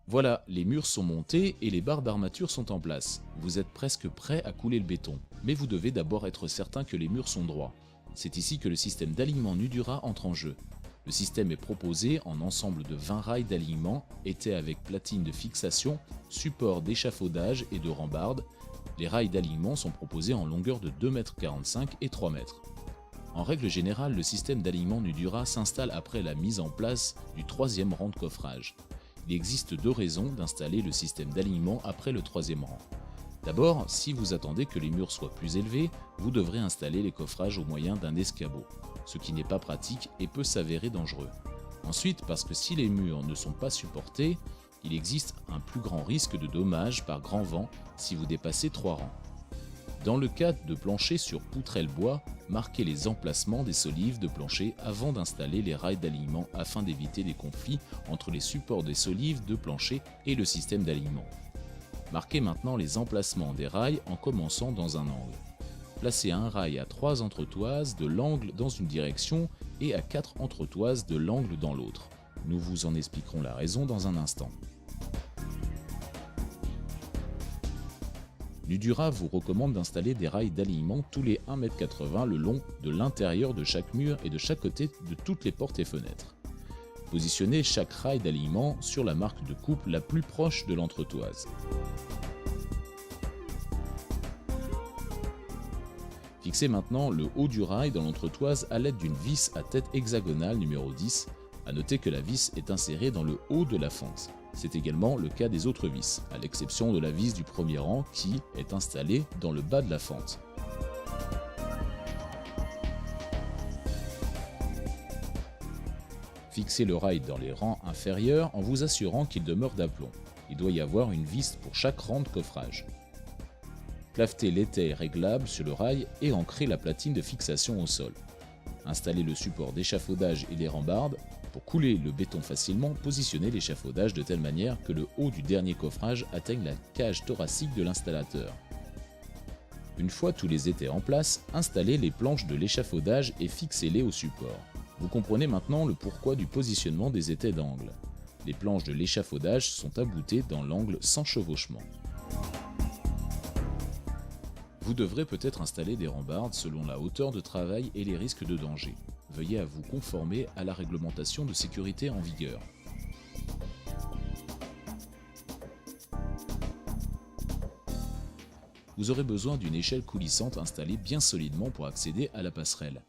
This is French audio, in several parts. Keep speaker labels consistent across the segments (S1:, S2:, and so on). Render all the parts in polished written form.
S1: Voilà, les murs sont montés et les barres d'armature sont en place. Vous êtes presque prêt à couler le béton, mais vous devez d'abord être certain que les murs sont droits. C'est ici que le système d'alignement Nudura entre en jeu. Le système est proposé en ensemble de 20 rails d'alignement, étais avec platine de fixation, support d'échafaudage et de rambarde. Les rails d'alignement sont proposés en longueur de 2,45 m et 3 m. En règle générale, le système d'alignement Nudura s'installe après la mise en place du troisième rang de coffrage. Il existe deux raisons d'installer le système d'alignement après le troisième rang. D'abord, si vous attendez que les murs soient plus élevés, vous devrez installer les coffrages au moyen d'un escabeau, ce qui n'est pas pratique et peut s'avérer dangereux. Ensuite, parce que si les murs ne sont pas supportés, il existe un plus grand risque de dommages par grand vent si vous dépassez 3 rangs. Dans le cas de planchers sur poutrelle bois, marquez les emplacements des solives de plancher avant d'installer les rails d'alignement afin d'éviter les conflits entre les supports des solives de plancher et le système d'alignement. Marquez maintenant les emplacements des rails en commençant dans un angle. Placez un rail à 3 entretoises de l'angle dans une direction et à 4 entretoises de l'angle dans l'autre. Nous vous en expliquerons la raison dans un instant. Nudura vous recommande d'installer des rails d'alignement tous les 1,80 m le long de l'intérieur de chaque mur et de chaque côté de toutes les portes et fenêtres. Positionnez chaque rail d'alignement sur la marque de coupe la plus proche de l'entretoise. Fixez maintenant le haut du rail dans l'entretoise à l'aide d'une vis à tête hexagonale numéro 10. À noter que la vis est insérée dans le haut de la fente. C'est également le cas des autres vis, à l'exception de la vis du premier rang qui est installée dans le bas de la fente. Fixez le rail dans les rangs inférieurs en vous assurant qu'il demeure d'aplomb. Il doit y avoir une vis pour chaque rang de coffrage. Clavetez l'étai réglable sur le rail et ancrez la platine de fixation au sol. Installez le support d'échafaudage et les rambardes. Pour couler le béton facilement, positionnez l'échafaudage de telle manière que le haut du dernier coffrage atteigne la cage thoracique de l'installateur. Une fois tous les étais en place, installez les planches de l'échafaudage et fixez-les au support. Vous comprenez maintenant le pourquoi du positionnement des étais d'angle. Les planches de l'échafaudage sont aboutées dans l'angle sans chevauchement. Vous devrez peut-être installer des rambardes selon la hauteur de travail et les risques de danger. Veuillez à vous conformer à la réglementation de sécurité en vigueur. Vous aurez besoin d'une échelle coulissante installée bien solidement pour accéder à la passerelle.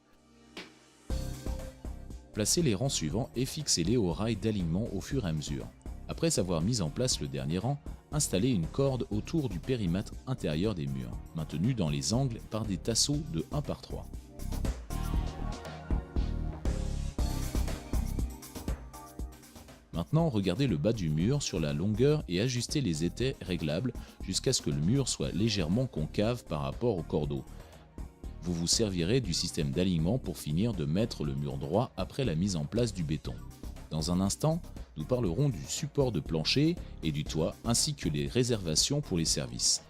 S1: Placez les rangs suivants et fixez-les aux rails d'alignement au fur et à mesure. Après avoir mis en place le dernier rang, installez une corde autour du périmètre intérieur des murs, maintenu dans les angles par des tasseaux de 1 par 3. Maintenant, regardez le bas du mur sur la longueur et ajustez les étais réglables jusqu'à ce que le mur soit légèrement concave par rapport au cordeau. Vous vous servirez du système d'alignement pour finir de mettre le mur droit après la mise en place du béton. Dans un instant, nous parlerons du support de plancher et du toit ainsi que les réservations pour les services.